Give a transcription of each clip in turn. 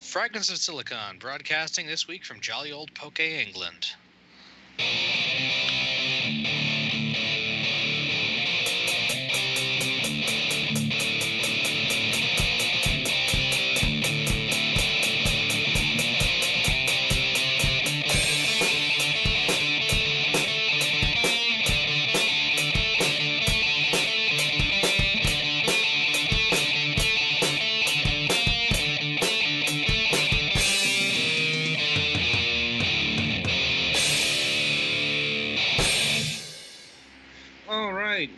Fragments of Silicon, broadcasting this week from jolly old Poke, England.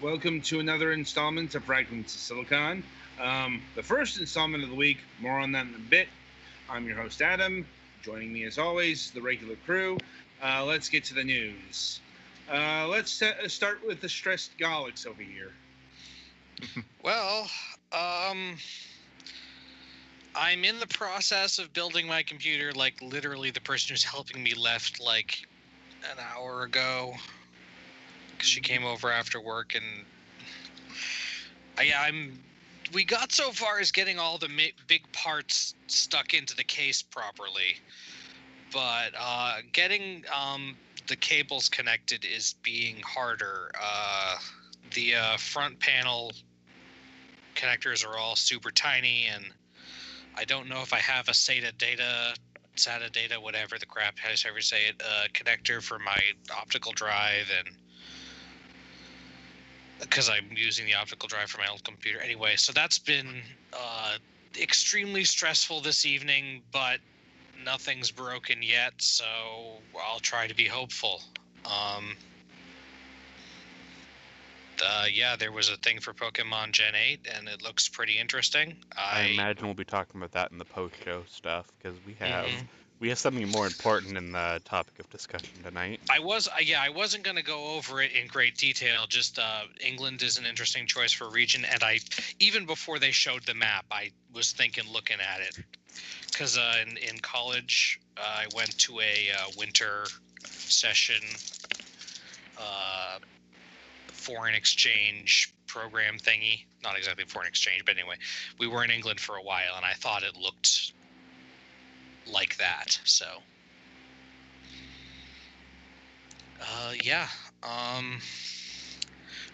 Welcome to another installment of Fragments of Silicon. The first installment of the week, more on that in a bit. I'm your host, Adam. Joining me, as always, the regular crew. Let's get to the news. Let's start with the stressed Golics over here. Well, I'm in the process of building my computer. Like, literally, the person who's helping me left, like, an hour ago. Because she came over after work, and we got so far as getting all the big parts stuck into the case properly, but getting the cables connected is being harder. The front panel connectors are all super tiny, and I don't know if I have a SATA data, whatever the crap, how do you ever say it, connector for my optical drive, and because I'm using the optical drive for my old computer. Anyway, so that's been extremely stressful this evening, but nothing's broken yet, so I'll try to be hopeful. There was a thing for Pokemon Gen 8, and it looks pretty interesting. I imagine we'll be talking about that in the post-show stuff, because we have something more important in the topic of discussion tonight. I wasn't going to go over it in great detail. Just England is an interesting choice for a region, and even before they showed the map, I was looking at it, because in college I went to a winter session foreign exchange program thingy. Not exactly foreign exchange, but anyway, we were in England for a while, and I thought it looked like that. So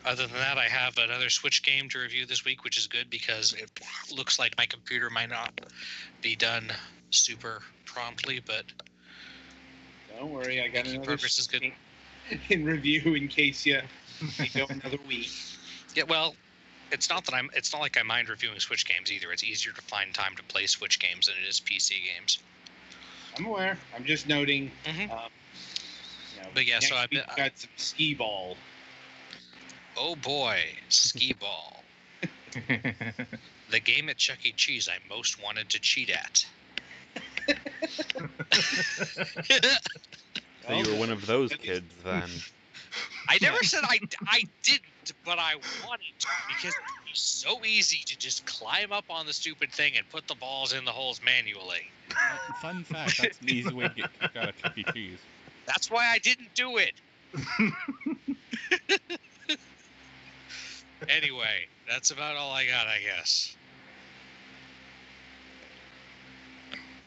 other than that, I have another Switch game to review this week, which is good because it looks like my computer might not be done super promptly, but don't worry, I got another progress is good in review in case you go another week. Yeah, well, it's not like I mind reviewing Switch games either. It's easier to find time to play Switch games than it is PC games. I'm aware. I'm just noting. But yeah, so I've got some skee ball. Oh boy, skee ball. The game at Chuck E. Cheese I most wanted to cheat at. So you were one of those kids then. I never said I didn't, but I wanted to, because it'd be so easy to just climb up on the stupid thing and put the balls in the holes manually. Fun fact, that's an easy way to get kicked out of Chuck E. Cheese. That's why I didn't do it. Anyway, that's about all I got, I guess.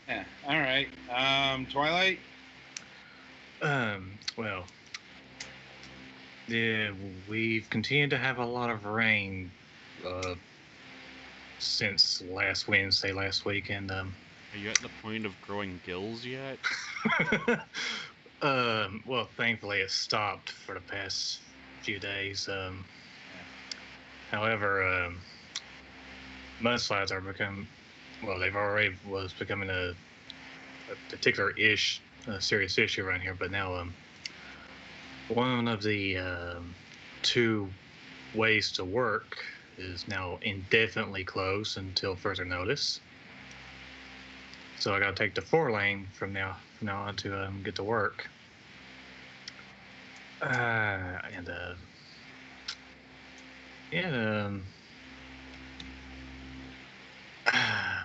Yeah, all right. Twilight? Well, yeah, we've continued to have a lot of rain since last week, and Are you at the point of growing gills yet? well, thankfully it stopped for the past few days. However, mudslides are they've already was becoming a particular serious issue around here, but now one of the two ways to work is now indefinitely closed until further notice. So I got to take the 4-lane from now on to get to work. I'm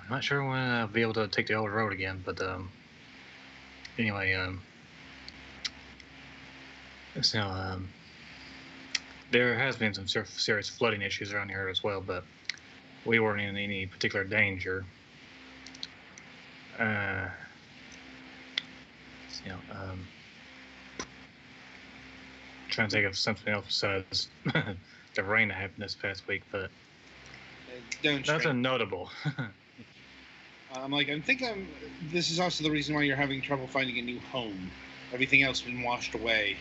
not sure when I'll be able to take the old road again, but anyway, so there has been some serious flooding issues around here as well, but we weren't in any particular danger. uh, you know, trying to think of something else besides the rain that happened this past week, but Don't strain. nothing notable. This is also the reason why you're having trouble finding a new home. Everything else has been washed away.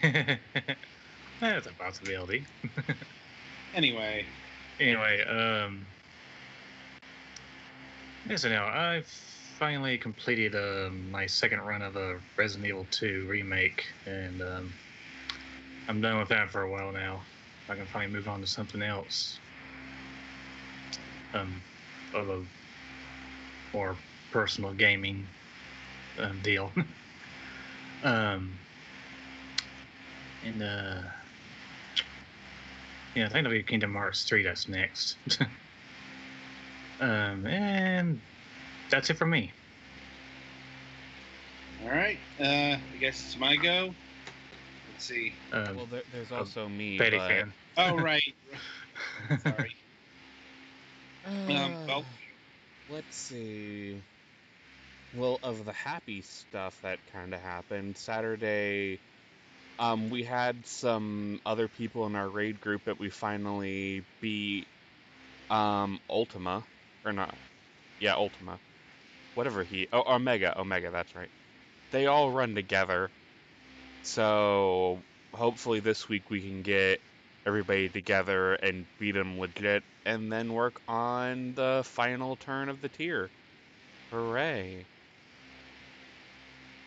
That's a possibility. Anyway, yeah, so now I finally completed my second run of a Resident Evil 2 remake, and I'm done with that for a while now. I can finally move on to something else. Of a more personal gaming deal. And yeah, I think it'll be Kingdom Hearts 3 that's next. And that's it for me. all right. I guess it's my go. Let's see. Well, there's also me. Petty but... fan. Oh, right. Sorry. Well, let's see. Well, of the happy stuff that kind of happened, Saturday, we had some other people in our raid group that we finally beat, Ultima, or not, yeah, Ultima, whatever Omega, that's right. They all run together, so hopefully this week we can get everybody together and beat them legit, and then work on the final turn of the tier. Hooray.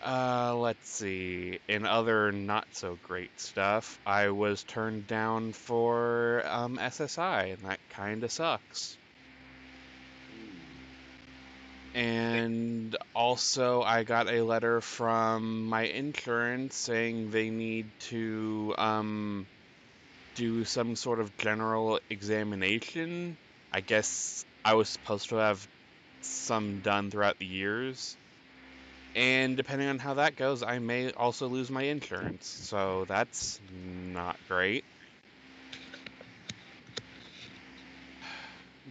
Let's see. In other not-so-great stuff, I was turned down for SSI, and that kinda sucks. And also, I got a letter from my insurance saying they need to do some sort of general examination. I guess I was supposed to have some done throughout the years. And depending on how that goes, I may also lose my insurance. So that's not great.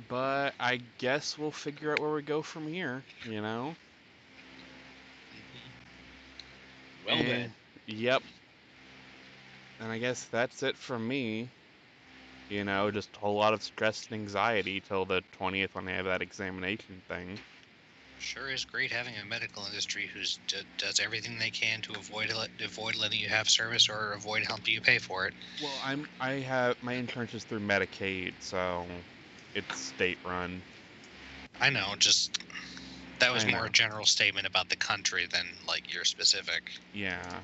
But I guess we'll figure out where we go from here, you know? well then. Yep. And I guess that's it from me. You know, just a whole lot of stress and anxiety till the 20th when I have that examination thing. Sure is great having a medical industry who does everything they can to avoid letting you have service or avoid helping you pay for it. Well, I have my insurance is through Medicaid, so it's state run. I know, just that was I more know. a general statement about the country than like your specific. Yeah.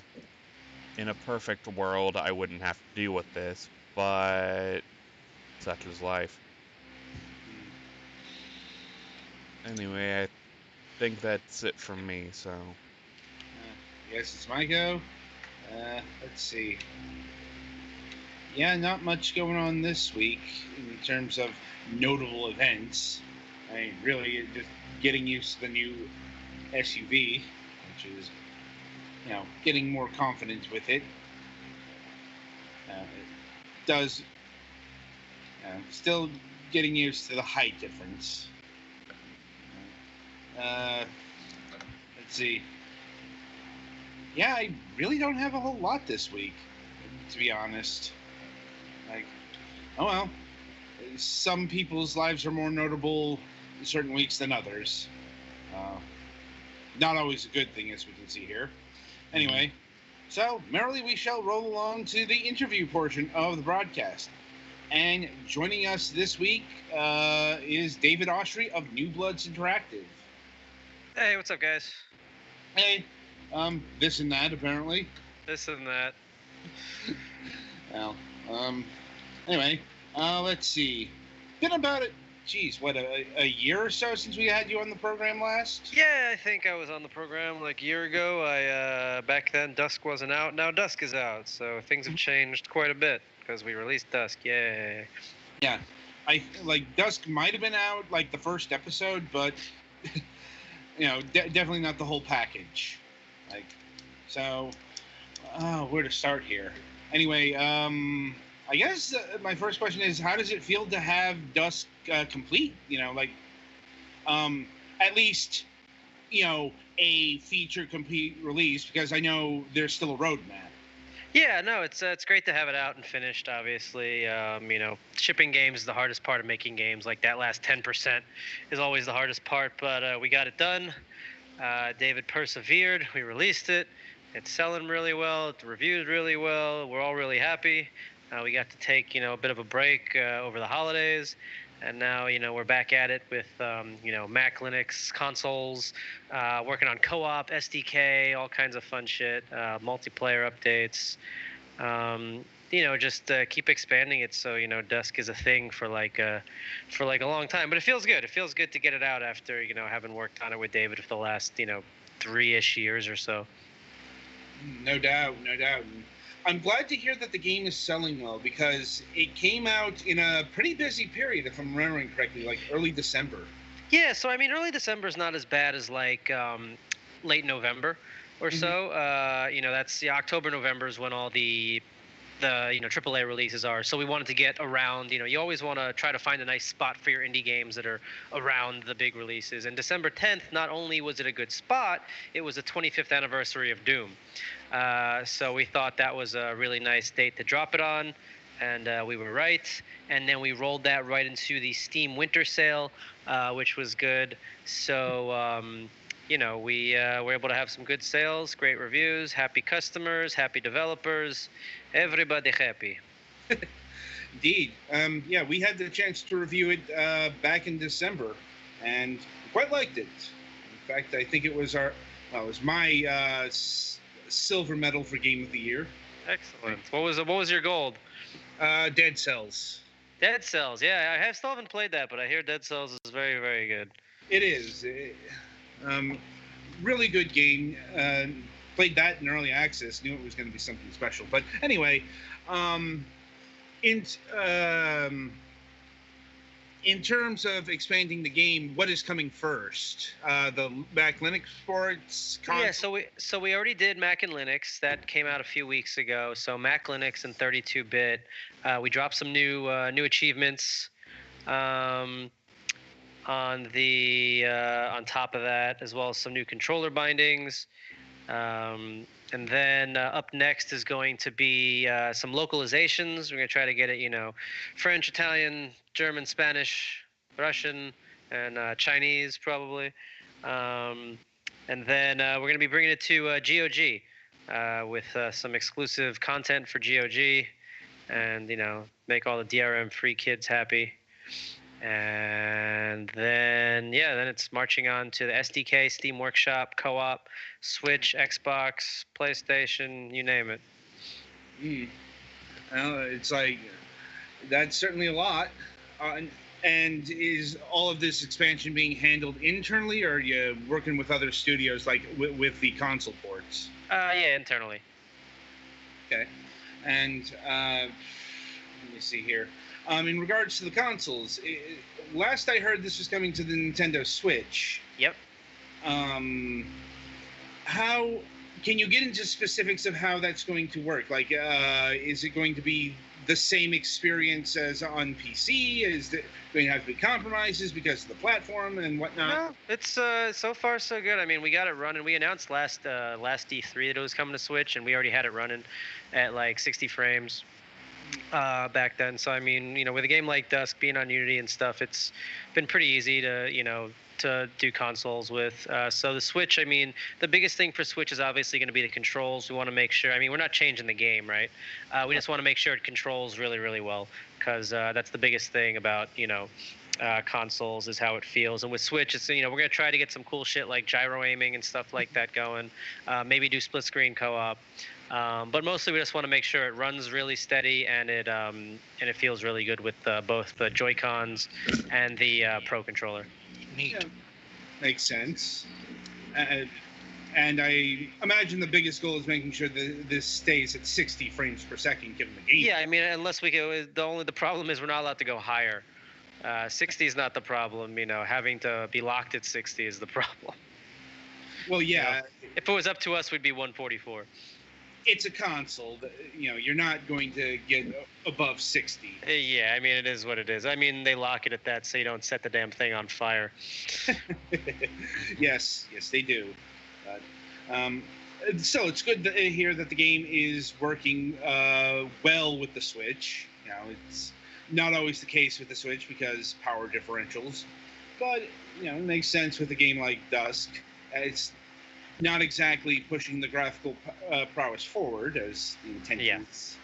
In a perfect world, I wouldn't have to deal with this, but such is life. Anyway, I think that's it from me, so. I guess it's my go. Let's see. Yeah, not much going on this week in terms of notable events. I mean, really, just getting used to the new SUV, which is, getting more confident with it. It does, still getting used to the height difference. Let's see. Yeah, I really don't have a whole lot this week, to be honest. Like, oh well. Some people's lives are more notable certain weeks than others. Not always a good thing, as we can see here. Anyway, so merrily we shall roll along to the interview portion of the broadcast. And joining us this week is David Oshry of New Bloods Interactive. Hey, what's up, guys? Hey, this and that, apparently. This and that. Well, anyway, let's see. Been about it. Geez, what, a year or so since we had you on the program last? Yeah, I think I was on the program like a year ago. Back then Dusk wasn't out. Now Dusk is out, so things have changed quite a bit because we released Dusk. Yay! Yeah, Dusk might have been out like the first episode, but definitely not the whole package. So, where to start here? Anyway, I guess my first question is, how does it feel to have Dusk complete? At least a feature complete release, because I know there's still a roadmap. Yeah, no, it's great to have it out and finished. Obviously, shipping games is the hardest part of making games. Like that last 10% is always the hardest part, but we got it done. David persevered. We released it. It's selling really well. It's reviewed really well. We're all really happy. We got to take a bit of a break over the holidays, and now we're back at it with Mac Linux consoles, working on co-op, SDK, all kinds of fun shit, multiplayer updates. Just keep expanding it so Dusk is a thing for like a long time. But it feels good. It feels good to get it out after having worked on it with David for the last 3-ish years or so. No doubt, no doubt. I'm glad to hear that the game is selling well, because it came out in a pretty busy period, if I'm remembering correctly, like early December. Yeah, so I mean, early December is not as bad as like late November or so. That's October, November is when all the AAA releases are. So we wanted to get around. You always want to try to find a nice spot for your indie games that are around the big releases. And December 10th, not only was it a good spot, it was the 25th anniversary of Doom. So we thought that was a really nice date to drop it on, and we were right. And then we rolled that right into the Steam Winter Sale, which was good. So we were able to have some good sales, great reviews, happy customers, happy developers, everybody happy. Indeed. Yeah, we had the chance to review it back in December, and quite liked it. In fact, I think it was my silver medal for Game of the Year. Excellent. What was your gold? Dead Cells. Dead Cells. Yeah, I still haven't played that, but I hear Dead Cells is very, very good. It is. Really good game. Played that in early access. Knew it was going to be something special. But anyway, in terms of expanding the game, what is coming first? The Mac Linux ports? Yeah, so we already did Mac and Linux. That came out a few weeks ago. So Mac Linux and 32-bit. We dropped some new achievements on top of that, as well as some new controller bindings. And then up next is going to be some localizations. We're going to try to get it, French, Italian, German, Spanish, Russian, and Chinese probably. And then we're going to be bringing it to GOG with some exclusive content for GOG, and make all the DRM free kids happy. And then it's marching on to the SDK, Steam Workshop, Co-op, Switch, Xbox, PlayStation, you name it. It's like, that's certainly a lot. And is all of this expansion being handled internally, or are you working with other studios, like with the console ports? Yeah, internally. Okay. And let me see here. In regards to the consoles, last I heard this was coming to the Nintendo Switch. Yep. How can you get into specifics of how that's going to work? Like, is it going to be the same experience as on PC? Is it going to have to be compromises because of the platform and whatnot? No, it's so far so good. I mean, we got it running. We announced last E3 that it was coming to Switch, and we already had it running at like 60 frames. Back then. So I mean, with a game like Dusk being on Unity and stuff, it's been pretty easy to do consoles with. So the Switch, I mean, the biggest thing for Switch is obviously going to be the controls. We want to make sure, I mean, we're not changing the game, right? We just want to make sure it controls really, really well, because that's the biggest thing about, consoles is how it feels. And with Switch, it's, we're going to try to get some cool shit like gyro aiming and stuff like that going. Maybe do split screen co-op. But mostly we just want to make sure it runs really steady and it feels really good with both the Joy-Cons and the Pro controller. Neat. Yeah, makes sense. And I imagine the biggest goal is making sure that this stays at 60 frames per second, given the game. Yeah, I mean, unless we go, the problem is we're not allowed to go higher. 60 is not the problem. Having to be locked at 60 is the problem. Well, yeah. If it was up to us, we'd be 144. it's a console. You're not going to get above 60. Yeah, I mean, it is what it is. I mean, they lock it at that so you don't set the damn thing on fire. Yes, they do. Um, so it's good to hear that the game is working well with the Switch. It's not always the case with the Switch because power differentials, but it makes sense with a game like Dusk. It's not exactly pushing the graphical prowess forward as the intention is.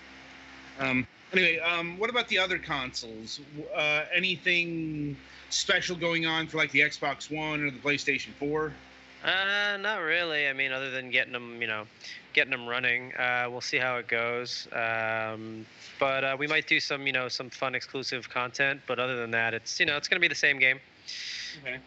Anyway, what about the other consoles? Anything special going on for like the Xbox One or the PlayStation 4? Not really. I mean, other than getting them running. We'll see how it goes. But we might do some fun exclusive content. But other than that, it's it's gonna be the same game. Okay.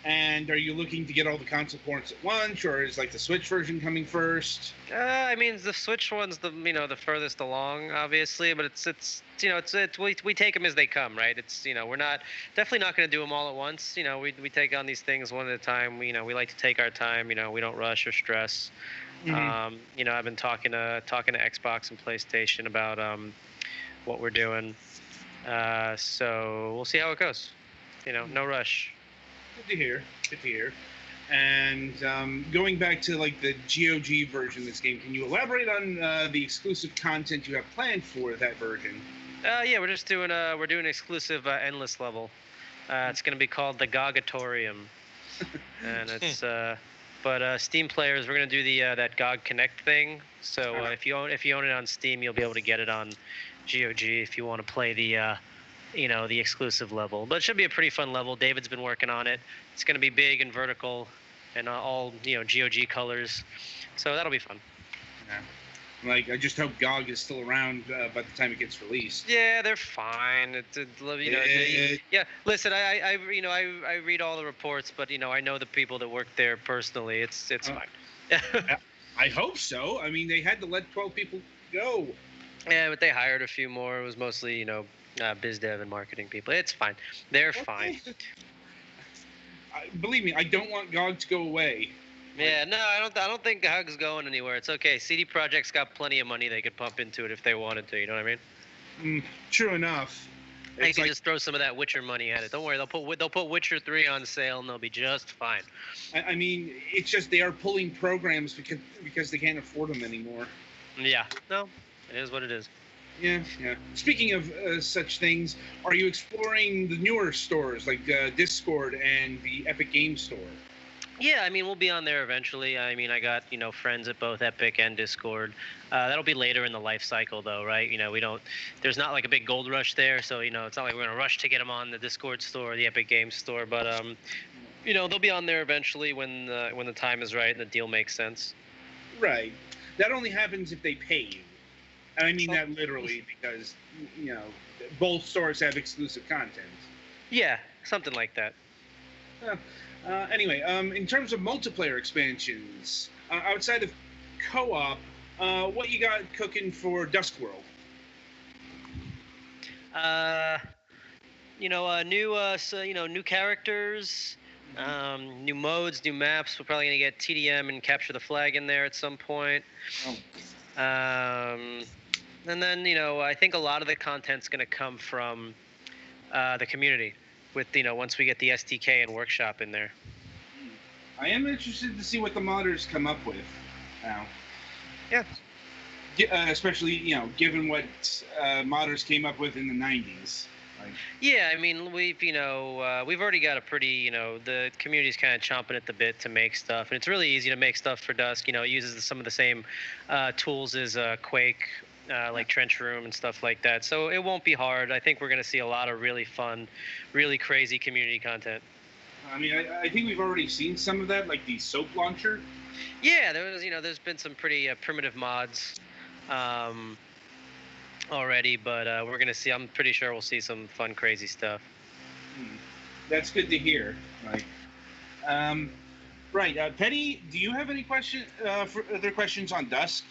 And are you looking to get all the console ports at once, or is like the Switch version coming first? I mean, the Switch one's the furthest along, obviously, but we take them as they come, right? We're definitely not going to do them all at once. We take on these things one at a time. We like to take our time. We don't rush or stress. Mm-hmm. I've been talking to Xbox and PlayStation about what we're doing. So we'll see how it goes. No rush. Good to hear. And going back to like the GOG version of this game, can you elaborate on the exclusive content you have planned for that version? Yeah, we're doing an exclusive endless level. It's going to be called the Gogatorium, and it's but Steam players, we're going to do the that GOG Connect thing. So if you own it on Steam, you'll be able to get it on GOG if you want to play the the exclusive level. But it should be a pretty fun level. David's been working on it. It's going to be big and vertical and all GOG colors. So that'll be fun. Yeah. Like, I just hope GOG is still around by the time it gets released. Yeah, they're fine. Yeah. Listen, I read all the reports, but I know the people that work there personally. It's fine. I hope so. I mean, they had to let 12 people go. Yeah, but they hired a few more. It was mostly biz dev and marketing people. It's fine. They're fine. Believe me, I don't want GOG to go away. Yeah, no, I don't think GOG's going anywhere. It's okay. CD Projekt's got plenty of money they could pump into it if they wanted to. You know what I mean? True enough. They can just throw some of that Witcher money at it. Don't worry, they'll put Witcher 3 on sale and they'll be just fine. I mean, it's just they are pulling programs because they can't afford them anymore. Yeah, no, it is what it is. Yeah. Speaking of such things, are you exploring the newer stores like Discord and the Epic Games Store? Yeah, I mean, we'll be on there eventually. I mean, I got, friends at both Epic and Discord. That'll be later in the life cycle, though, right? There's not like a big gold rush there, so, it's not like we're going to rush to get them on the Discord store or the Epic Games Store. But, they'll be on there eventually when the time is right and the deal makes sense. Right. That only happens if they pay you. And I mean that literally because, both stores have exclusive content. Yeah, something like that. Anyway, in terms of multiplayer expansions, outside of co-op, what you got cooking for Duskworld? New characters, new modes, new maps. We're probably gonna get TDM and capture the flag in there at some point. And then, I think a lot of the content's going to come from the community with, once we get the SDK and workshop in there. I am interested to see what the modders come up with now. Yeah. Especially, given what modders came up with in the 90s. Yeah, I mean, we've already got a pretty, the community's kind of chomping at the bit to make stuff. And it's really easy to make stuff for Dusk. It uses some of the same tools as Quake. Like Trench Room and stuff like that. So it won't be hard. I think we're going to see a lot of really fun, really crazy community content. I mean, I think we've already seen some of that, like the soap launcher. Yeah, there's been some pretty primitive mods already, but we're going to see, I'm pretty sure we'll see some fun, crazy stuff. That's good to hear. Right. Penny, do you have any other questions on Dusk?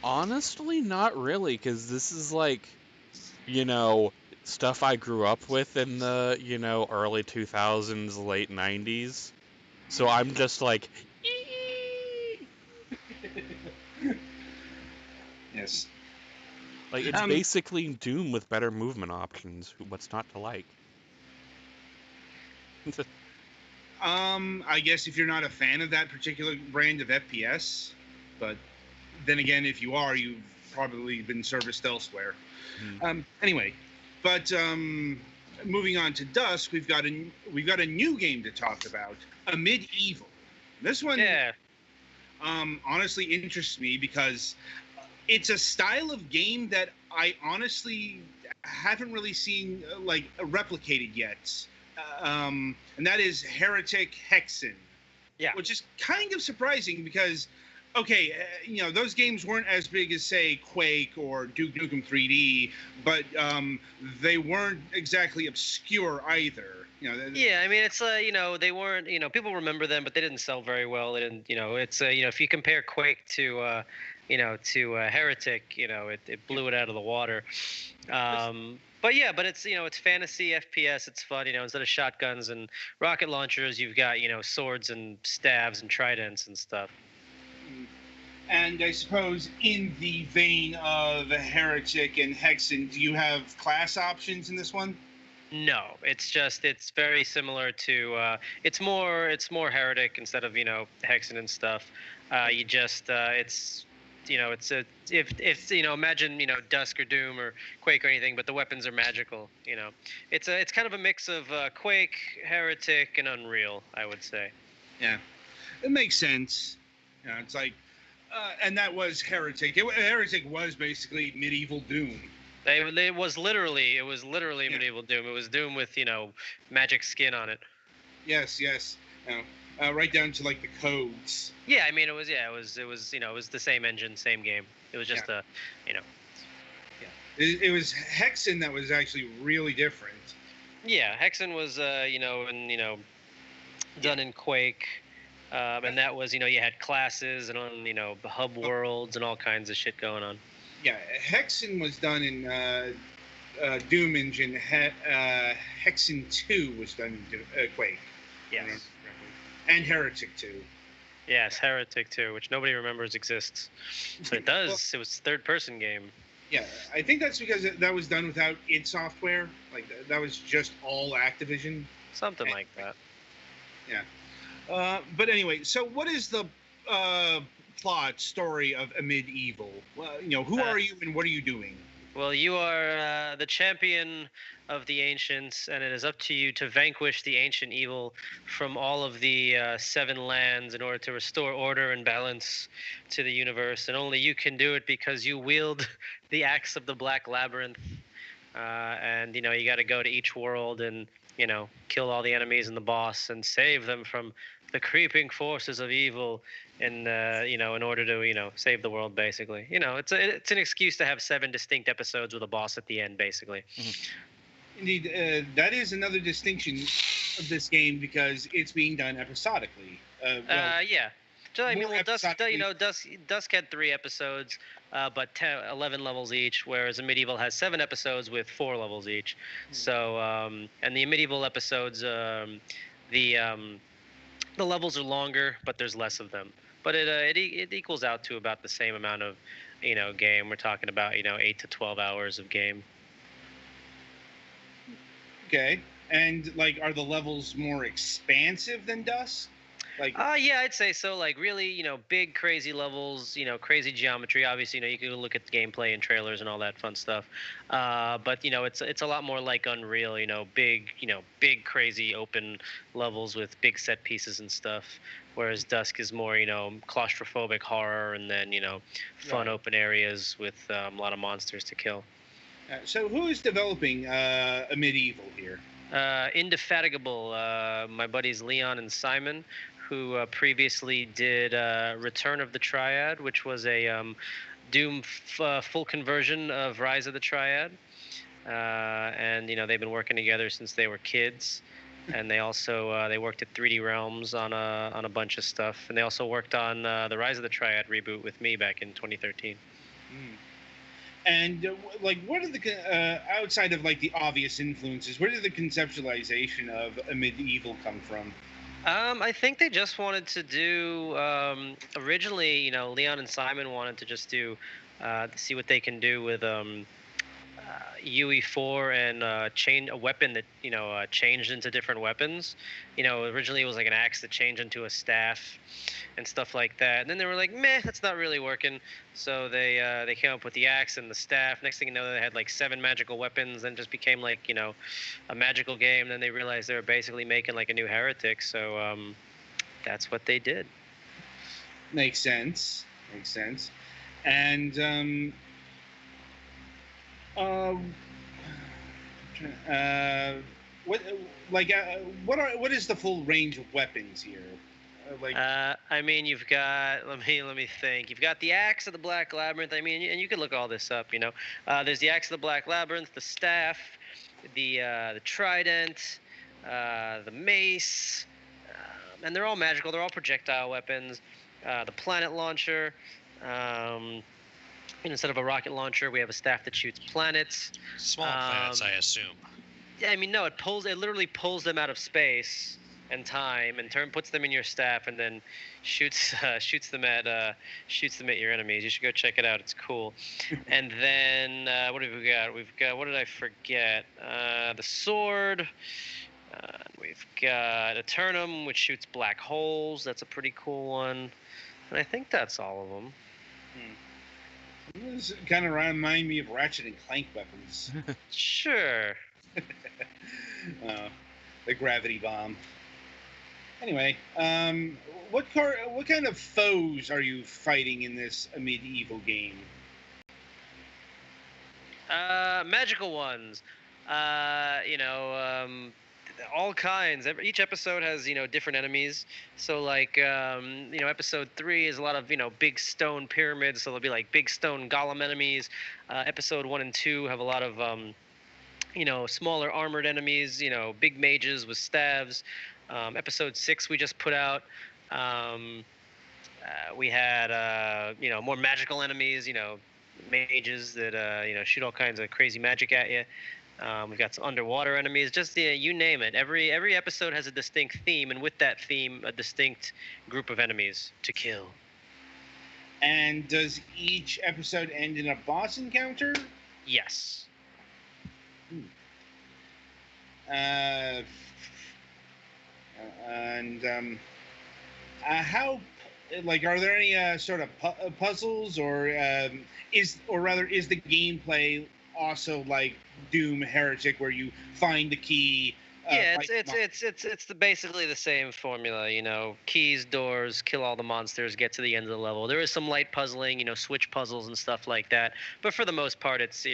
Honestly, not really, because this is like, stuff I grew up with in the, early 2000s, late 90s. So I'm just like, Yes. like it's basically Doom with better movement options. What's not to like? I guess if you're not a fan of that particular brand of FPS, but then again, if you are, you've probably been serviced elsewhere. Anyway, but moving on to Dusk, we've got a new game to talk about, a Medieval. This one, Yeah. honestly interests me because it's a style of game that I honestly haven't really seen like replicated yet, and that is Heretic Hexen. Yeah. Which is kind of surprising because, okay, those games weren't as big as say Quake or Duke Nukem 3D, but they weren't exactly obscure either. Yeah, I mean, it's they weren't, people remember them, but they didn't sell very well. They didn't, it's if you compare Quake to Heretic, it blew it out of the water. But yeah, but it's it's fantasy FPS. It's fun, instead of shotguns and rocket launchers, you've got swords and staves and tridents and stuff. And I suppose in the vein of Heretic and Hexen, do you have class options in this one? No, it's very similar to it's more Heretic instead of Hexen and stuff. You just it's it's a if imagine Dusk or Doom or Quake or anything, but the weapons are magical. It's kind of a mix of Quake, Heretic, and Unreal, I would say. Yeah, it makes sense. It's like, and that was Heretic. Heretic was basically medieval Doom. It was literally medieval Doom. It was Doom with magic skin on it. Yes. Right down to like the codes. Yeah, I mean it was the same engine, same game. It was just It was Hexen that was actually really different. Yeah, Hexen was done in Quake. And that was, you had classes and on, the hub worlds and all kinds of shit going on. Yeah, Hexen was done in Doom engine. Hexen 2 was done in Quake. Yes. And Heretic 2. Yes, Heretic 2, which nobody remembers exists. But it does. Well, it was a third-person game. Yeah, I think that's because that was done without id Software. Like, that was just all Activision. Something like that. Yeah. But anyway, so what is the plot story of a Medieval? Well, who are you and what are you doing? Well, you are the champion of the ancients, and it is up to you to vanquish the ancient evil from all of the 7 lands in order to restore order and balance to the universe. And only you can do it because you wield the axe of the Black Labyrinth. And you got to go to each world and kill all the enemies and the boss and save them from the creeping forces of evil, and in order to save the world, basically. It's an excuse to have 7 distinct episodes with a boss at the end, basically. Indeed, that is another distinction of this game because it's being done episodically. Yeah. So, I mean, well, Dusk had 3 episodes, but 11 levels each, whereas a Medieval has 7 episodes with 4 levels each. So, and the Medieval episodes, the levels are longer, but there's less of them. But it equals out to about the same amount of, game. We're talking about 8 to 12 hours of game. Okay, and like, are the levels more expansive than Dusk? Like, yeah, I'd say so. Like, really, big, crazy levels, crazy geometry. Obviously, you can look at the gameplay and trailers and all that fun stuff. But it's a lot more like Unreal. Big, crazy open levels with big set pieces and stuff. Whereas Dusk is more, claustrophobic horror, and then fun open areas with a lot of monsters to kill. So who is developing a Medieval here? Indefatigable. My buddies Leon and Simon, who previously did Return of the Triad, which was a Doom full conversion of Rise of the Triad. And they've been working together since they were kids. And they also they worked at 3D Realms on a bunch of stuff. And they also worked on the Rise of the Triad reboot with me back in 2013. And like, what are the outside of like the obvious influences? Where did the conceptualization of a Medieval come from? I think they just wanted to do. Originally, Leon and Simon wanted to just do, to see what they can do with UE4 and change a weapon that changed into different weapons. Originally it was like an axe that changed into a staff and stuff like that. And then they were like, meh, that's not really working. So they came up with the axe and the staff. Next thing you know, they had like 7 magical weapons. Then just became like a magical game. Then they realized they were basically making like a new heretic. So that's what they did. Makes sense. Makes sense. And um, what what is the full range of weapons here? I mean, you've got let me think. You've got the axe of the Black Labyrinth. I mean, and you could look all this up. There's the axe of the Black Labyrinth, the staff, the trident, the mace, and they're all magical. They're all projectile weapons. The planet launcher. Instead of a rocket launcher, we have a staff that shoots planets. Small planets, I assume. Yeah, I mean, no, it literally pulls them out of space and time, and puts them in your staff, and then shoots them at your enemies. You should go check it out. It's cool. And then what have we got? We've got, what did I forget? The sword. We've got Eternum, which shoots black holes. That's a pretty cool one. And I think that's all of them. This kind of remind me of Ratchet and Clank weapons. Sure. The gravity bomb. Anyway, what kind of foes are you fighting in this medieval game? Magical ones. All kinds. Each episode has different enemies. So like episode 3 is a lot of big stone pyramids. So there'll be like big stone golem enemies. Episode 1 and 2 have a lot of smaller armored enemies. Big mages with staves. Episode 6 we just put out. We had more magical enemies. Mages that shoot all kinds of crazy magic at you. We've got some underwater enemies, just you name it. Every episode has a distinct theme, and with that theme, a distinct group of enemies to kill. And does each episode end in a boss encounter? Yes. And how, like, are there any sort of puzzles, or is the gameplay also like Doom Heretic, where you find the key? Yeah, it's basically the same formula. Keys, doors, kill all the monsters, get to the end of the level. There is some light puzzling, switch puzzles and stuff like that. But for the most part, it's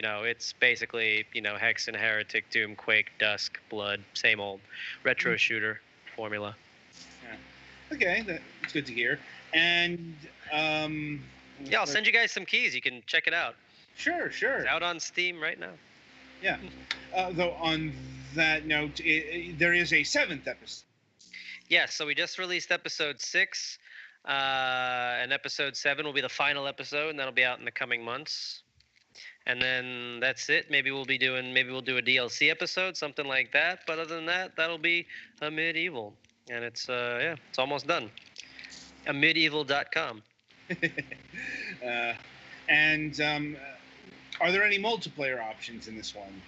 basically Hex and Heretic, Doom, Quake, Dusk, Blood, same old retro shooter formula. Yeah. Okay, that's good to hear. And yeah, I'll send you guys some keys. You can check it out. Sure. It's out on Steam right now. Yeah. Though on that note, there is a 7th episode. Yeah, so we just released episode 6, and episode 7 will be the final episode, and that'll be out in the coming months. And then that's it. Maybe we'll do a DLC episode, something like that. But other than that, that'll be a medieval, and it's almost done. Medieval.com. And are there any multiplayer options in this one?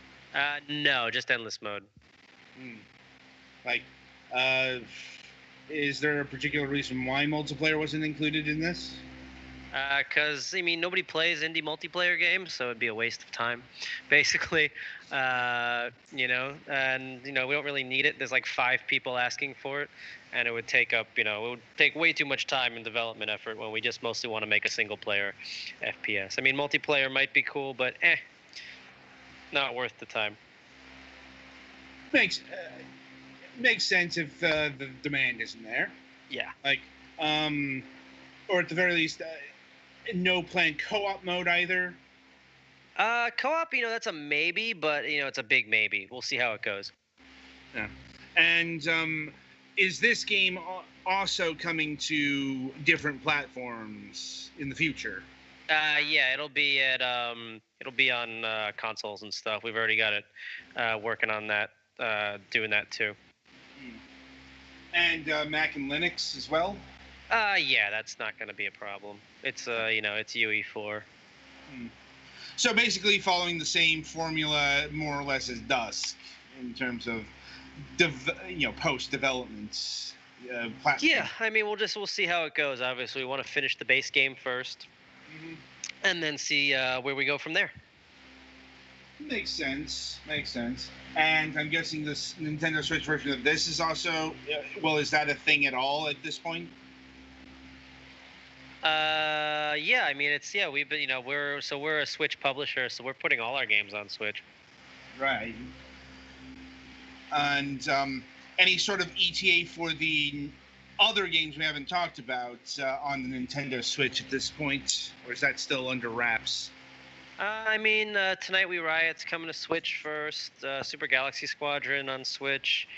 No, just endless mode. Like, is there a particular reason why multiplayer wasn't included in this? Because nobody plays indie multiplayer games, so it'd be a waste of time, basically. And we don't really need it. There's like 5 people asking for it, and it would take way too much time and development effort when we just mostly want to make a single player FPS. Multiplayer might be cool, but not worth the time. Makes sense if the demand isn't there. Yeah. Like, or at the very least, no planned co-op mode either. Co-op, that's a maybe, but it's a big maybe. We'll see how it goes. Yeah. And is this game also coming to different platforms in the future? Yeah, it'll be on consoles and stuff. We've already got it working on that, doing that too. And Mac and Linux as well. Yeah, that's not going to be a problem. It's it's UE4. So basically, following the same formula more or less as Dusk in terms of post development platform. Yeah, I mean we'll see how it goes. Obviously, we want to finish the base game first, and then see where we go from there. Makes sense. And I'm guessing this Nintendo Switch version of this is also is that a thing at all at this point? Yeah, I mean we've been we're a Switch publisher, so we're putting all our games on Switch. Right. And any sort of ETA for the other games we haven't talked about on the Nintendo Switch at this point, or is that still under wraps? I mean, Tonight We Riot's coming to Switch first. Super Galaxy Squadron on Switch.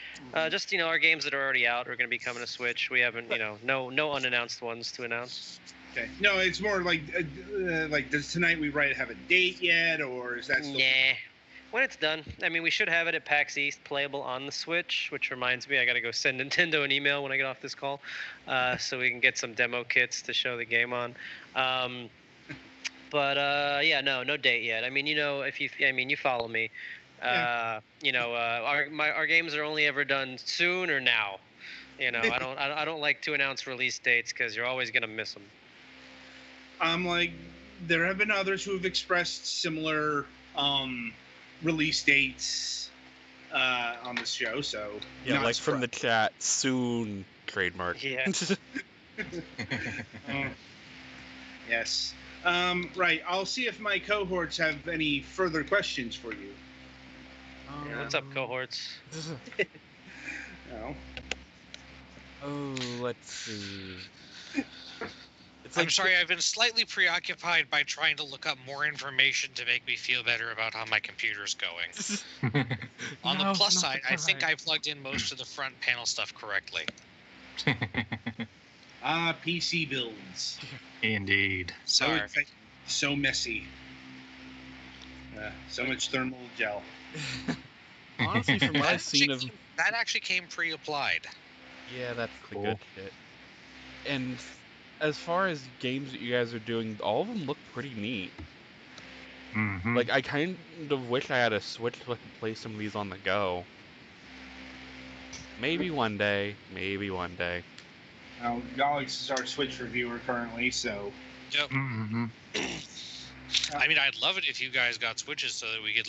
Just our games that are already out are going to be coming to Switch. We haven't, no unannounced ones to announce. Okay. No, it's more like does Tonight We Riot have a date yet, or is that still? Nah. When it's done, I mean, we should have it at PAX East playable on the Switch, which reminds me, I got to go send Nintendo an email when I get off this call, so we can get some demo kits to show the game on. But yeah, no date yet. I mean, you follow me. Yeah. Our games are only ever done soon or now. I don't like to announce release dates because you're always gonna miss them. There have been others who have expressed similar release dates on the show. So yeah, like from the chat, soon trademark. Yeah. Yes. Right. I'll see if my cohorts have any further questions for you. What's up, cohorts? No. Oh, let's see. I'm sorry, I've been slightly preoccupied by trying to look up more information to make me feel better about how my computer's going. On the plus side, I think I plugged in most of the front panel stuff correctly. PC builds. Indeed. Sorry. So messy. So much thermal gel. Honestly, from what I've seen of... That actually came pre-applied. Yeah, that's the Cool. good shit. And as far as games that you guys are doing, all of them look pretty neat. Mm-hmm. Like, I kind of wish I had a Switch so I could play some of these on the go. Maybe one day. Now, Alex is our Switch reviewer currently, so... Yep. Mm-hmm. I mean, I'd love it if you guys got Switches so that we could,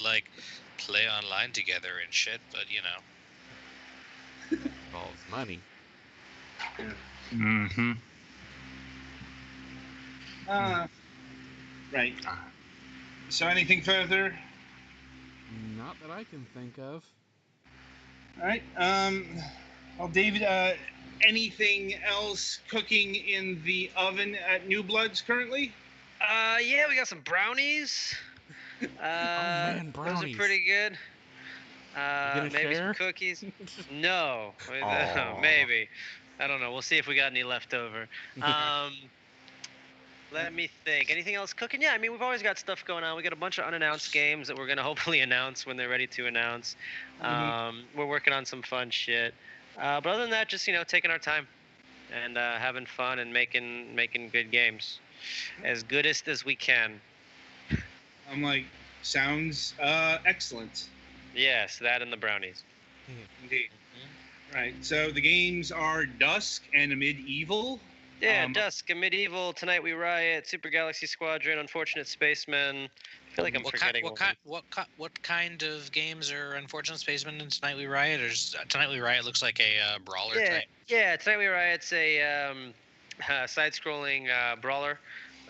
play online together and shit, but, Involves money. Mm-hmm. Right. So anything further? Not that I can think of. All right. Well, David, anything else cooking in the oven at New Bloods currently? Yeah, we got some brownies. Man, Those brownies. are pretty good. gonna Maybe share? some cookies. No, Aw. maybe. I don't know. We'll see if we got any left over. Let me think. Anything else cooking? Yeah, I mean, we've always got stuff going on. We got a bunch of unannounced games that we're gonna hopefully announce when they're ready to announce. We're working on some fun shit. But other than that, just taking our time and having fun and making good games, as goodest as we can. I'm like, sounds excellent. Yes, that and the brownies. Indeed. Right. So the games are Dusk and Medieval. Yeah, Dusk, a Medieval, Tonight We Riot, Super Galaxy Squadron, Unfortunate Spacemen. I feel like I'm forgetting one. What kind of games are Unfortunate Spacemen and Tonight We Riot? Or Tonight We Riot looks like a brawler type? Yeah, Tonight We Riot's a side-scrolling brawler.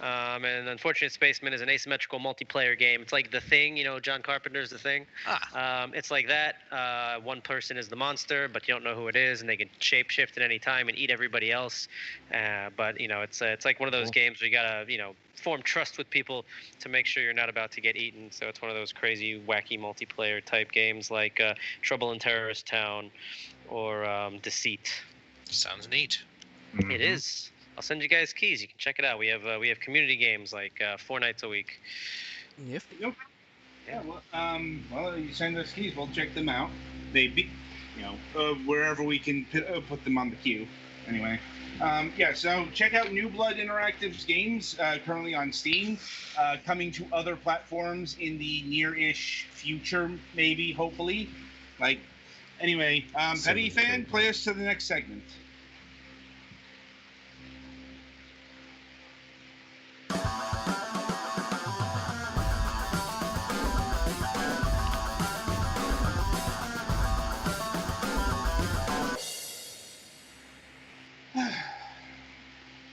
And Unfortunate Spaceman is an asymmetrical multiplayer game. It's like The Thing, John Carpenter's The Thing. It's like that. One person is the monster, but you don't know who it is, and they can shapeshift at any time and eat everybody else. But it's like one of those games where you gotta form trust with people to make sure you're not about to get eaten. So it's one of those crazy, wacky multiplayer type games like Trouble in Terrorist Town or Deceit. Sounds neat. Mm-hmm. It is. I'll send you guys keys. You can check it out. We have community games like 4 nights a week. Yep. Yeah. Well, you send us keys. We'll check them out. wherever we can put them on the queue. Anyway, so check out New Blood Interactive's games, currently on Steam, coming to other platforms in the near-ish future, maybe, hopefully. Anyway, Petty Fan, play us to the next segment.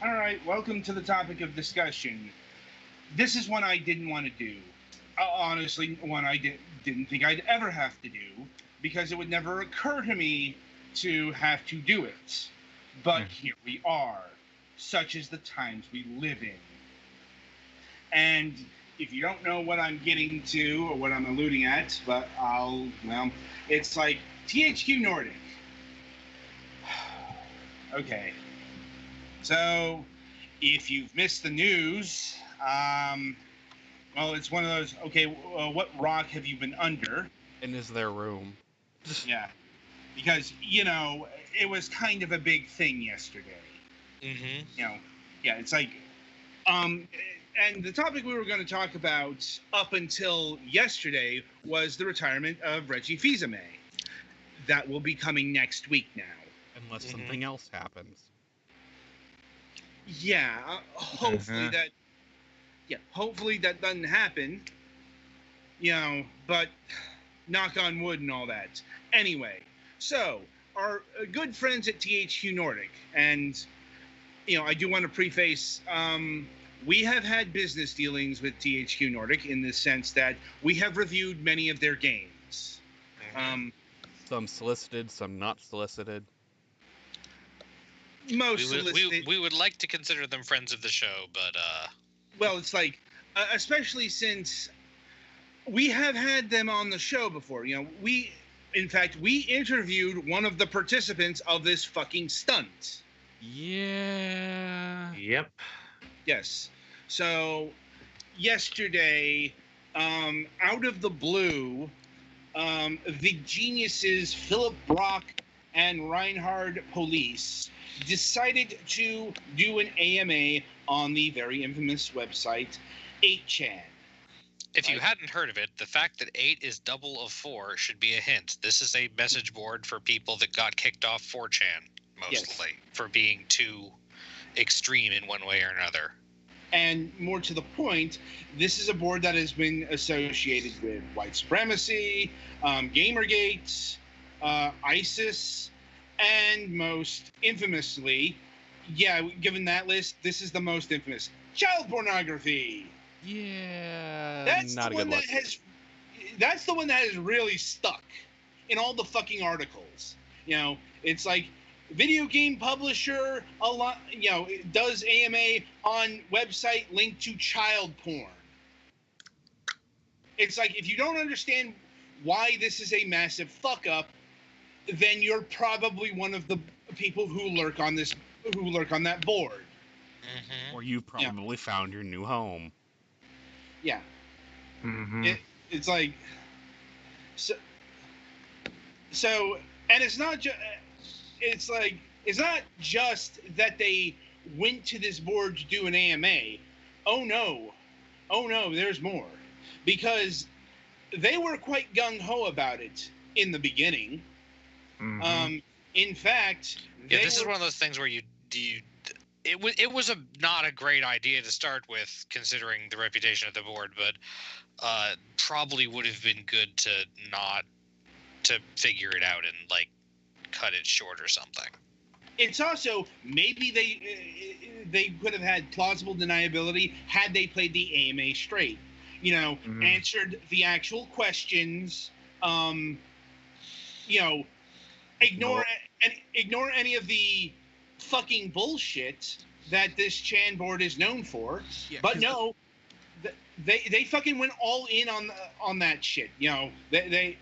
All right, welcome to the topic of discussion. This is one I didn't want to do. Honestly, one I didn't think I'd ever have to do, because it would never occur to me to have to do it. But here we are. Such is the times we live in. And if you don't know what I'm getting to or what I'm alluding at, but it's like THQ Nordic. Okay. So, if you've missed the news, it's one of those, okay, what rock have you been under? And is there room? Yeah. Because, it was kind of a big thing yesterday. Mm-hmm. It's like, and the topic we were going to talk about up until yesterday was the retirement of Reggie Fils-Aimé. That will be coming next week now. Unless something else happens. Yeah, hopefully that doesn't happen. But knock on wood and all that. Anyway, so our good friends at THQ Nordic, and I do want to preface, we have had business dealings with THQ Nordic in the sense that we have reviewed many of their games. Some solicited, some not solicited. Most solicited. We would like to consider them friends of the show, but well, it's like, especially since we have had them on the show before. We interviewed one of the participants of this fucking stunt. Yeah. Yep. Yes. So yesterday, out of the blue, the geniuses Philip Brock and Reinhard Police decided to do an AMA on the very infamous website 8chan. if you hadn't heard of it, the fact that 8 is double of 4 should be a hint. This is a message board for people that got kicked off 4chan, mostly, for being too extreme in one way or another. And more to the point, this is a board that has been associated with white supremacy, Gamergate, ISIS, and most infamously, given that list, this is the most infamous, child pornography. Yeah, That's not the a good one look. That's the one that has really stuck in all the fucking articles. It's like video game publisher does AMA on website linked to child porn. It's like, if you don't understand why this is a massive fuck up, then you're probably one of the people who lurk on that board. Mm-hmm. Or you probably found your new home. Yeah. Mm-hmm. It's like, so, and it's not just, it's not just that they went to this board to do an AMA. Oh no, there's more, because they were quite gung-ho about it in the beginning. Mm-hmm. In fact, this is one of those things where it was not a great idea to start with, considering the reputation of the board, but probably would have been good to figure it out and cut it short or something. It's also, maybe they could have had plausible deniability had they played the AMA straight. Answered the actual questions. Ignore any of the fucking bullshit that this Chan board is known for. Yeah, but no, they fucking went all in on that shit. They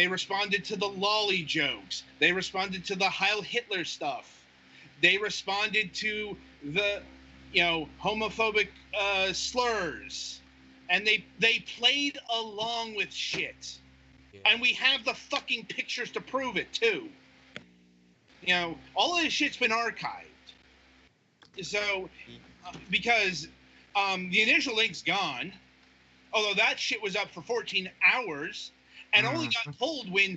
responded to the lolly jokes. They responded to the Heil Hitler stuff. They responded to the homophobic slurs, and they played along with shit. And we have the fucking pictures to prove it, too. You know, all of this shit's been archived. So, because the initial link's gone, although that shit was up for 14 hours, and only got pulled when,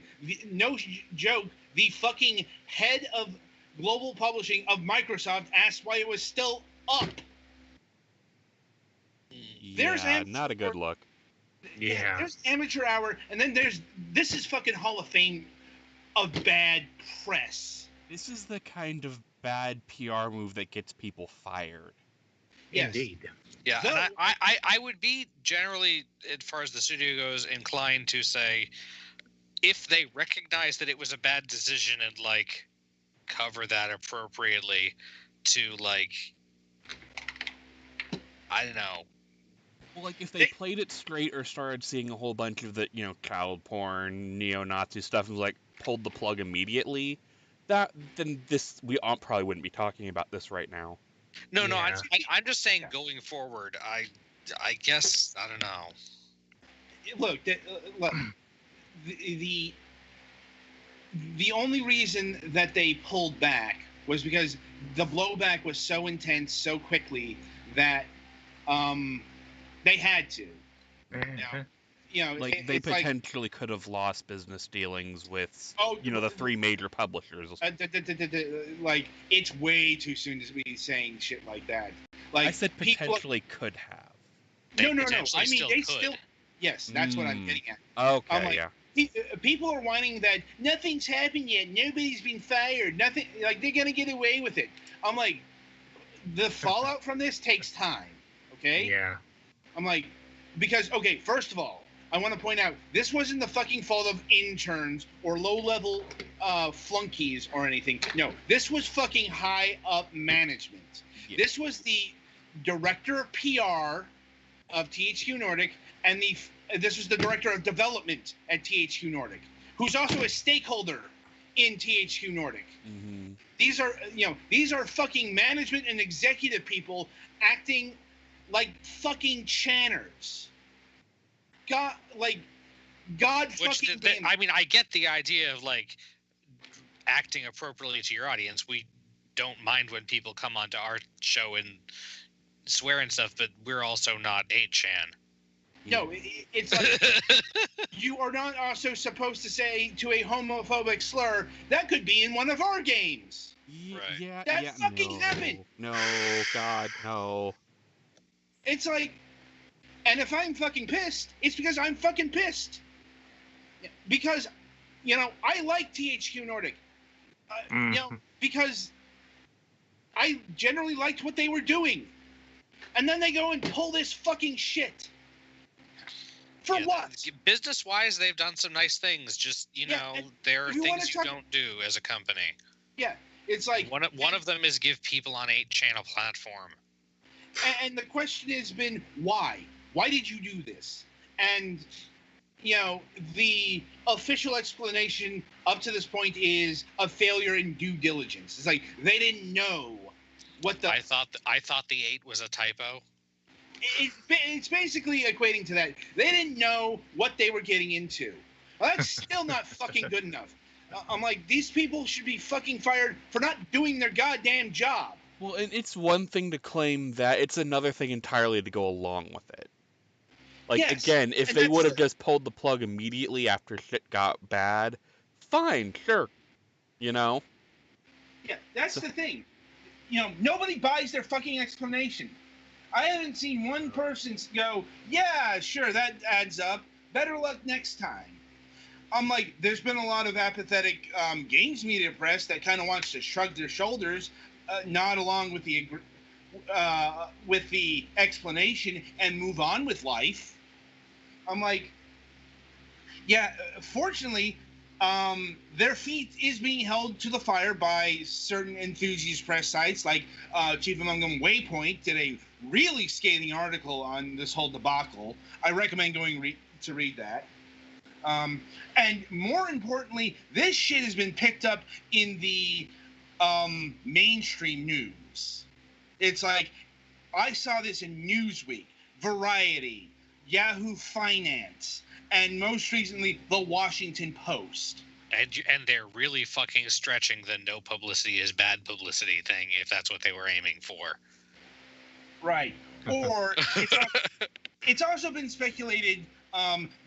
no joke, the fucking head of global publishing of Microsoft asked why it was still up. There's not a good look. Yeah. There's amateur hour, and then this is fucking Hall of Fame of bad press. This is the kind of bad PR move that gets people fired. Yes. Indeed. Yeah, So- and I would be generally, as far as the studio goes, inclined to say, if they recognize that it was a bad decision and like cover that appropriately, to like, I don't know. Well, like if they played it straight or started seeing a whole bunch of the, child porn, neo-Nazi stuff, and like pulled the plug immediately, then we probably wouldn't be talking about this right now. No, Yeah. I'm just saying going forward. I guess I don't know. Look, the only reason that they pulled back was because the blowback was so intense so quickly that they had to. Mhm. You know, Like they it's like, potentially could have lost business dealings with, oh, the three major publishers. like it's way too soon to be saying shit like that. Like I said people- potentially could have. They No. potentially I mean, still they could. still. Yes, that's what I'm Mm. getting at. Okay, I'm like- yeah. People are whining that nothing's happened yet. Nobody's been fired. Nothing. Like they're gonna get away with it. I'm like, the fallout from this takes time. Okay. Yeah. I'm like, because okay, first of all, I want to point out this wasn't the fucking fault of interns or low-level flunkies or anything. No, this was fucking high-up management. Yeah. This was the director of PR of THQ Nordic, and this was the director of development at THQ Nordic, who's also a stakeholder in THQ Nordic. Mm-hmm. These are fucking management and executive people acting like fucking channers. God Which fucking damn it. I mean, I get the idea of like acting appropriately to your audience. We don't mind when people come onto our show and swear and stuff, but we're also not 8chan. No, it's like you are not also supposed to say to a homophobic slur that could be in one of our games. Right. Yeah, That yeah, fucking no. happened. No, God, no. It's like, and if I'm fucking pissed, it's because I'm fucking pissed. Because, I like THQ Nordic. Because I generally liked what they were doing. And then they go and pull this fucking shit. For what? Business-wise, they've done some nice things. Just, and there are if you wanna things you talk- don't do as a company. Yeah, it's like One of them is give people on 8-channel platform. And the question has been why? Why did you do this? And the official explanation up to this point is a failure in due diligence. It's like they didn't know what the. I thought the 8 was a typo. It's basically equating to that. They didn't know what they were getting into. Well, that's still not fucking good enough. I'm like, these people should be fucking fired for not doing their goddamn job. Well, and it's one thing to claim that, it's another thing entirely to go along with it. Like, Yes, again, if and they that's would have the- just pulled the plug immediately after shit got bad, fine, sure. Yeah, that's the thing. Nobody buys their fucking explanation. I haven't seen one person go, yeah, sure, that adds up. Better luck next time. I'm like, there's been a lot of apathetic games media press that kind of wants to shrug their shoulders, nod along with the explanation and move on with life. I'm like, yeah, fortunately, their feet is being held to the fire by certain enthusiast press sites, like chief among them Waypoint did a really scathing article on this whole debacle. I recommend going to read that. And more importantly, this shit has been picked up in the mainstream news. It's like, I saw this in Newsweek, Variety, Yahoo Finance, and most recently, the Washington Post. And they're really fucking stretching the no publicity is bad publicity thing if that's what they were aiming for. Right. Or it's also been speculated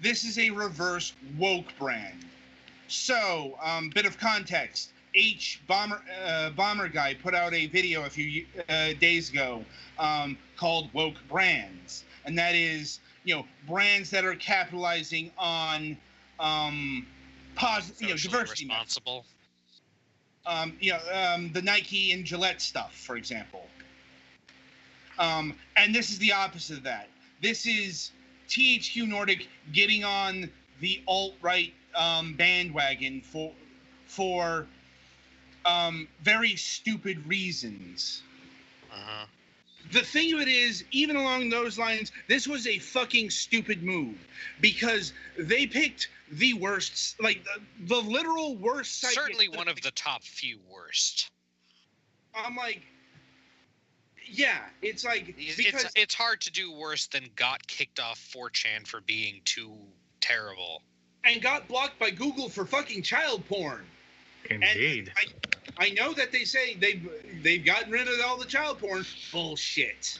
this is a reverse woke brand. So, bit of context. Bomber Guy put out a video a few days ago called Woke Brands. And that is, brands that are capitalizing on diversity. Responsible. The Nike and Gillette stuff, for example. And this is the opposite of that. This is THQ Nordic getting on the alt-right bandwagon for very stupid reasons. Uh-huh. The thing of it is, even along those lines, this was a fucking stupid move because they picked the worst, like the literal worst site. Certainly one of the top few worst. I'm like, yeah, it's like because it's hard to do worse than got kicked off 4chan for being too terrible. And got blocked by Google for fucking child porn. Indeed. And I know that they say they've gotten rid of all the child porn. Bullshit.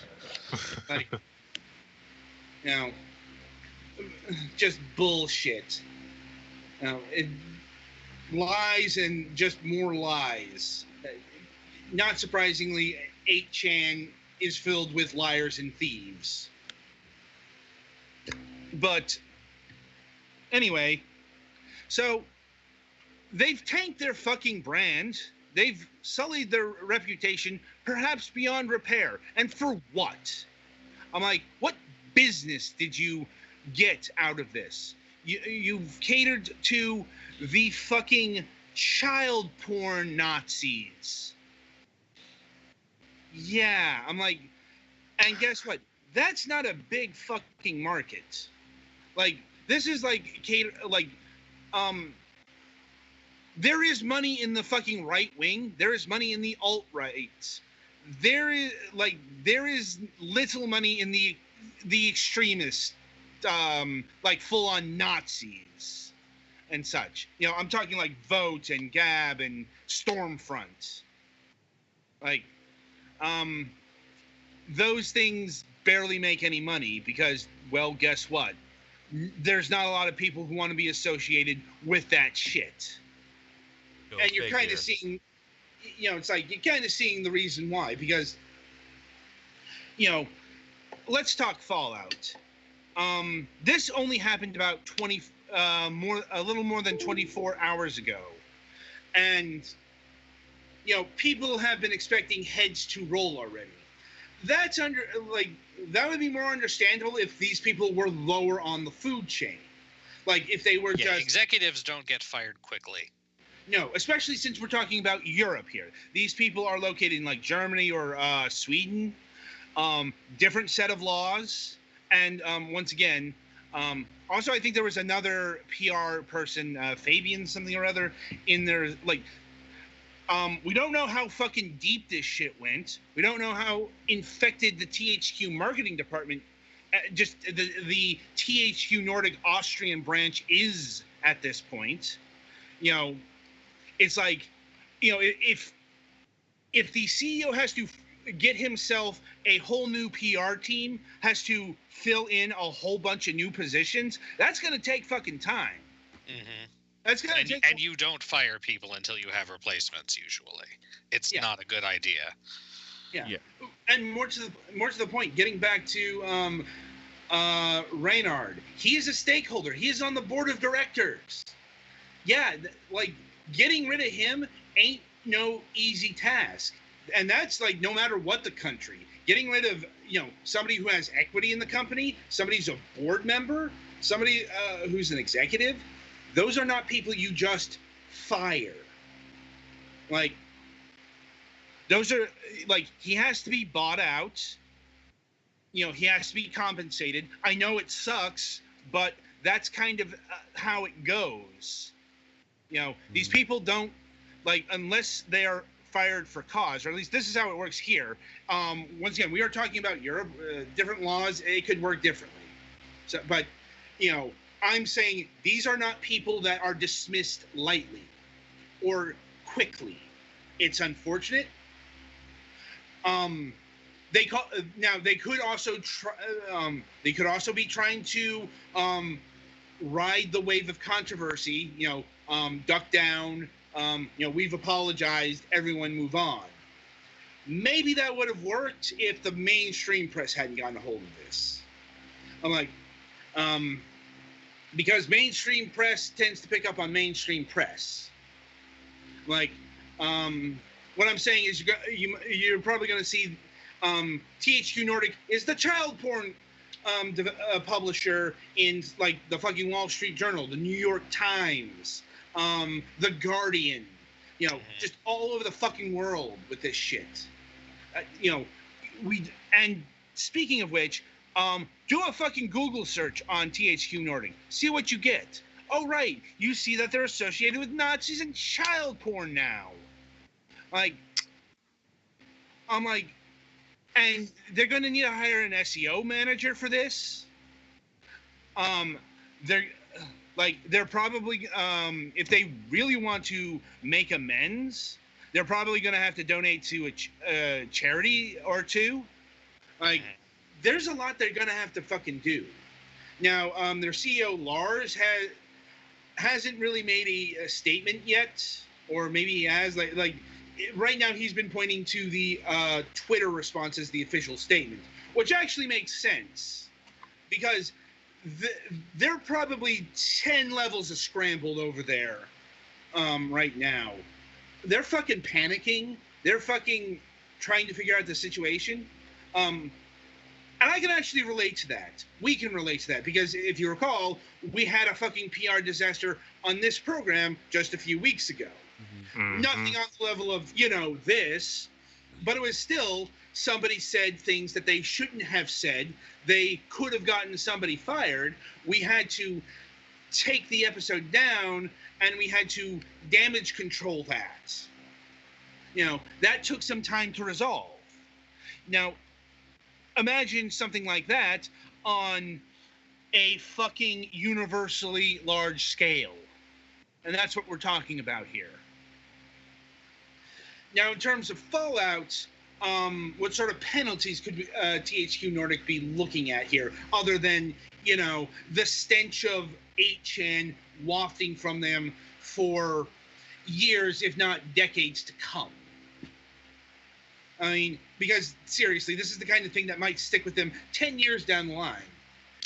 Like, just bullshit. Lies and just more lies. Not surprisingly, 8chan is filled with liars and thieves. But anyway, so they've tanked their fucking brand. They've sullied their reputation, perhaps beyond repair. And for what? I'm like, what business did you get out of this? You've catered to the fucking child porn Nazis. Yeah, I'm like, and guess what? That's not a big fucking market. Like, this is like there is money in the fucking right wing. There is money in the alt-right. There is little money in the extremists, like full-on Nazis and such. I'm talking like Vote and Gab and Stormfront. Like, those things barely make any money because, well, guess what? There's not a lot of people who want to be associated with that shit. And you're kind of seeing, it's like you're kind of seeing the reason why, because, let's talk Fallout. This only happened about a little more than 24 hours ago. And, people have been expecting heads to roll already. That would be more understandable if these people were lower on the food chain. Like if they were just executives don't get fired quickly. No, especially since we're talking about Europe here. These people are located in like Germany or Sweden. Different set of laws. And once again, also I think there was another PR person, Fabian something or other, in there. Like, we don't know how fucking deep this shit went. We don't know how infected the THQ marketing department, just the THQ Nordic Austrian branch is at this point. It's like, if the CEO has to get himself a whole new PR team, has to fill in a whole bunch of new positions, that's going to take fucking time. Mm-hmm. That's going to take. And you don't fire people until you have replacements. Usually, it's not a good idea. Yeah. And more to the point, getting back to Reynard, he is a stakeholder. He is on the board of directors. Yeah, like getting rid of him ain't no easy task. And that's like no matter what the country. Getting rid of, somebody who has equity in the company, somebody who's a board member, somebody who's an executive, those are not people you just fire. Like, those are, like, he has to be bought out. He has to be compensated. I know it sucks, but that's kind of how it goes. These people don't, like, unless they are fired for cause, or at least this is how it works here. Once again, we are talking about Europe, different laws. It could work differently. So, but, I'm saying these are not people that are dismissed lightly or quickly. It's unfortunate. They now they could also they could also be trying to ride the wave of controversy. Duck down. We've apologized. Everyone move on. Maybe that would have worked if the mainstream press hadn't gotten a hold of this. I'm like, because mainstream press tends to pick up on mainstream press. Like, what I'm saying is you're probably going to see THQ Nordic is the child porn publisher in like the fucking Wall Street Journal, the New York Times, the Guardian, just all over the fucking world with this shit. And speaking of which, do a fucking Google search on THQ Nordic. See what you get. Oh, right. You see that they're associated with Nazis and child porn now. Like, I'm like, and they're going to need to hire an SEO manager for this. They're probably, if they really want to make amends, they're probably going to have to donate to a charity or two. Like, there's a lot they're going to have to fucking do. Now, their CEO, Lars, hasn't really made a statement yet, or maybe he has. Like right now, he's been pointing to the Twitter response as the official statement, which actually makes sense, because they're probably 10 levels of scrambled over there right now. They're fucking panicking. They're fucking trying to figure out the situation. And I can actually relate to that. We can relate to that, because if you recall, we had a fucking PR disaster on this program just a few weeks ago. Mm-hmm. Nothing on the level of, this, but it was still somebody said things that they shouldn't have said. They could have gotten somebody fired. We had to take the episode down, and we had to damage control that. That took some time to resolve. Now, imagine something like that on a fucking universally large scale. And that's what we're talking about here. Now, in terms of fallout, what sort of penalties could THQ Nordic be looking at here, other than, the stench of 8chan wafting from them for years, if not decades to come? I mean, because seriously, this is the kind of thing that might stick with them 10 years down the line.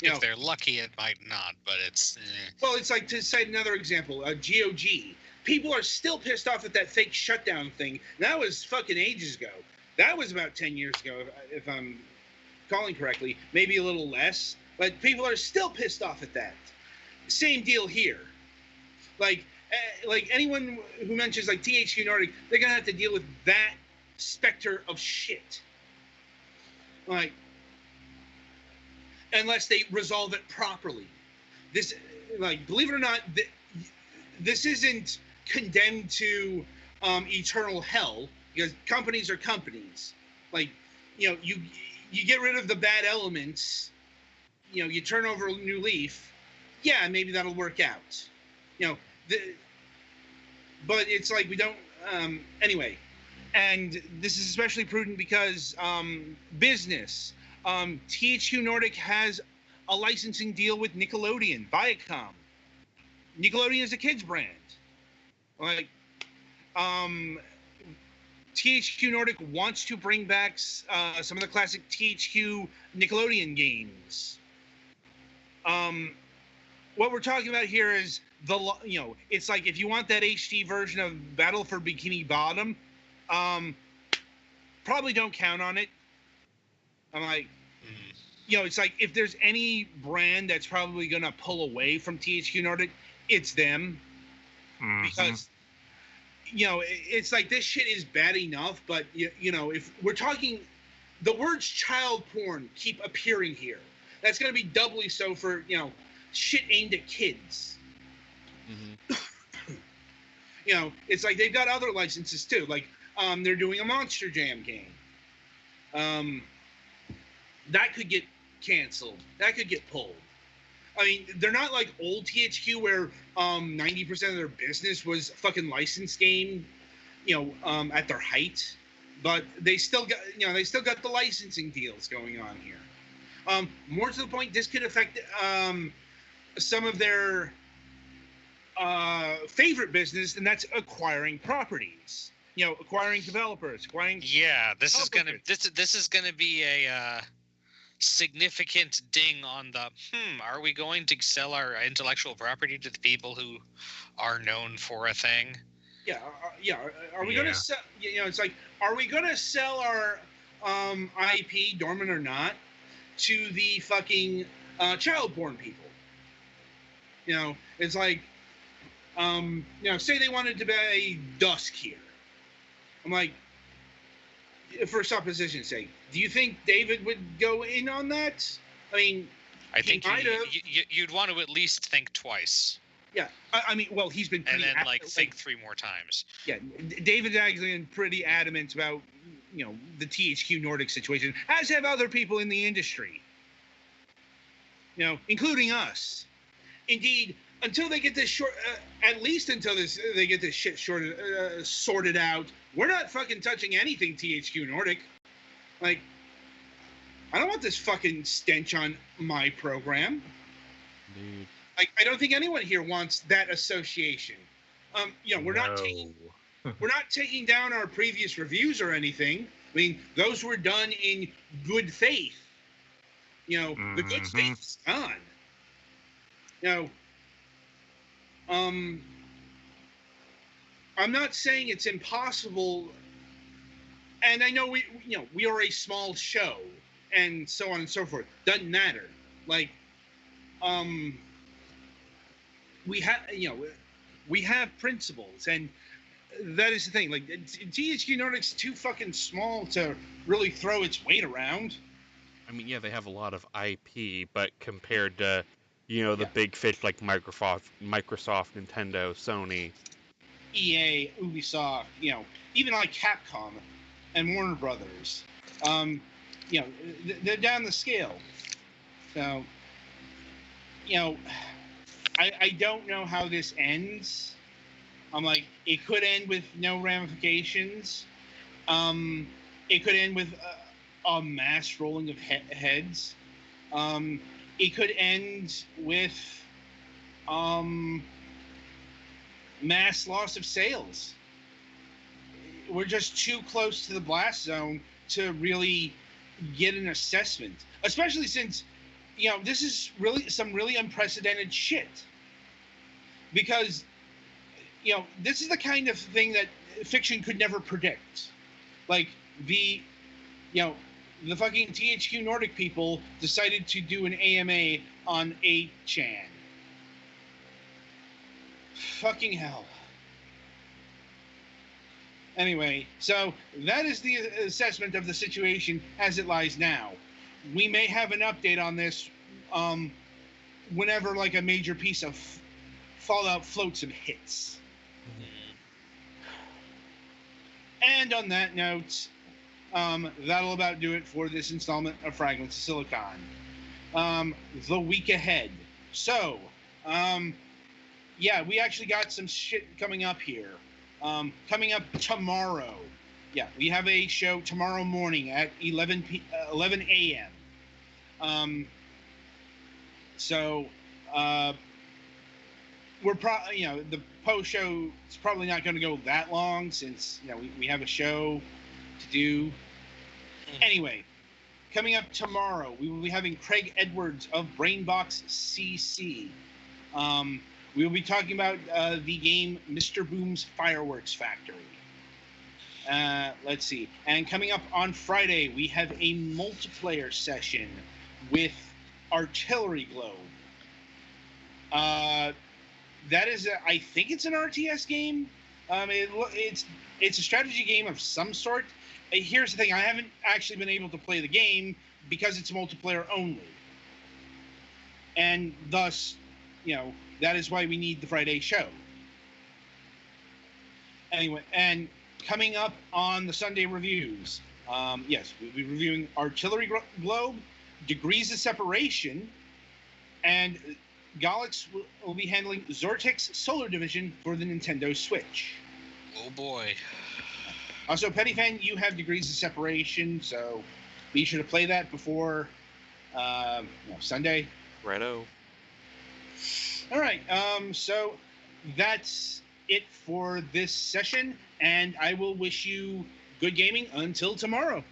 If they're lucky, it might not, but it's... Well, it's like, to cite another example, GOG. People are still pissed off at that fake shutdown thing. That was fucking ages ago. That was about 10 years ago, if I'm calling correctly. Maybe a little less. But people are still pissed off at that. Same deal here. Like anyone who mentions like THQ Nordic, they're going to have to deal with that specter of shit. Like, unless they resolve it properly. This, believe it or not, this isn't condemned to eternal hell, because companies are companies. You get rid of the bad elements, you turn over a new leaf, yeah, maybe that'll work out. But it's like we don't, anyway. And this is especially prudent because business. THQ Nordic has a licensing deal with Nickelodeon, Viacom. Nickelodeon is a kids brand. THQ Nordic wants to bring back some of the classic THQ Nickelodeon games. What we're talking about here is it's like if you want that HD version of Battle for Bikini Bottom, probably don't count on it. I'm like, it's like if there's any brand that's probably going to pull away from THQ Nordic, it's them. Mm-hmm. Because, it's like this shit is bad enough, but, if we're talking, the words child porn keep appearing here. That's going to be doubly so for, shit aimed at kids. Mm-hmm. It's like they've got other licenses too. Like, they're doing a Monster Jam game. That could get canceled. That could get pulled. I mean, they're not like old THQ where 90% of their business was fucking licensed game, at their height, but they still got the licensing deals going on here. More to the point, this could affect some of their favorite business, and that's acquiring properties. Acquiring developers, acquiring. Yeah, this is gonna be a significant ding on the. Are we going to sell our intellectual property to the people who are known for a thing? Yeah, Are we gonna sell? It's like, are we gonna sell our IP, dormant or not, to the fucking child porn people? It's like, say they wanted to buy Dusk here. I'm like, for supposition's sake, do you think David would go in on that? I mean, I think you'd want to at least think twice. Yeah, I mean, well, he's been pretty and then think 3 more times. Yeah, David's actually been pretty adamant about the THQ Nordic situation, as have other people in the industry. Including us. Indeed, until they get this at least until they get this shit sorted out, we're not fucking touching anything THQ Nordic. Like, I don't want this fucking stench on my program. Dude. Like, I don't think anyone here wants that association. We're not taking down our previous reviews or anything. I mean, those were done in good faith. The good faith is gone. I'm not saying it's impossible, and I know we are a small show, and so on and so forth. Doesn't matter. Like, we have principles, and that is the thing. Like, THQ Nordic's too fucking small to really throw its weight around. I mean, yeah, they have a lot of IP, but compared to, the big fish like Microsoft, Nintendo, Sony, EA, Ubisoft, even like Capcom and Warner Brothers, they're down the scale. So, I don't know how this ends. I'm like, it could end with no ramifications. It could end with a mass rolling of heads. It could end with mass loss of sales. We're just too close to the blast zone to really get an assessment, especially since this is really some really unprecedented shit. Because this is the kind of thing that fiction could never predict. Like, the fucking THQ Nordic people decided to do an AMA on 8chan. Fucking hell. Anyway, so that is the assessment of the situation as it lies now. We may have an update on this whenever, like, a major piece of Fallout Flotsam hits. And on that note, that'll about do it for this installment of Fragments of Silicon. The week ahead. So, we actually got some shit coming up here. Coming up tomorrow. Yeah, we have a show tomorrow morning at 11 a.m. We're the post show is probably not going to go that long since we have a show to do. Anyway, coming up tomorrow, we will be having Craig Edwards of Brainbox CC. We will be talking about the game Mr. Boom's Fireworks Factory. Let's see. And coming up on Friday, we have a multiplayer session with Artillery Globe. That is, I think it's an RTS game. It's a strategy game of some sort. Here's the thing: I haven't actually been able to play the game because it's multiplayer only, and thus, that is why we need the Friday show. Anyway, and coming up on the Sunday reviews, yes, we'll be reviewing Artillery Globe, Degrees of Separation, and Galax will be handling Zortek's Solar Division for the Nintendo Switch. Oh boy. Also, Petty Fan, you have Degrees of Separation, so be sure to play that before Sunday. Righto. All right, so that's it for this session, and I will wish you good gaming until tomorrow.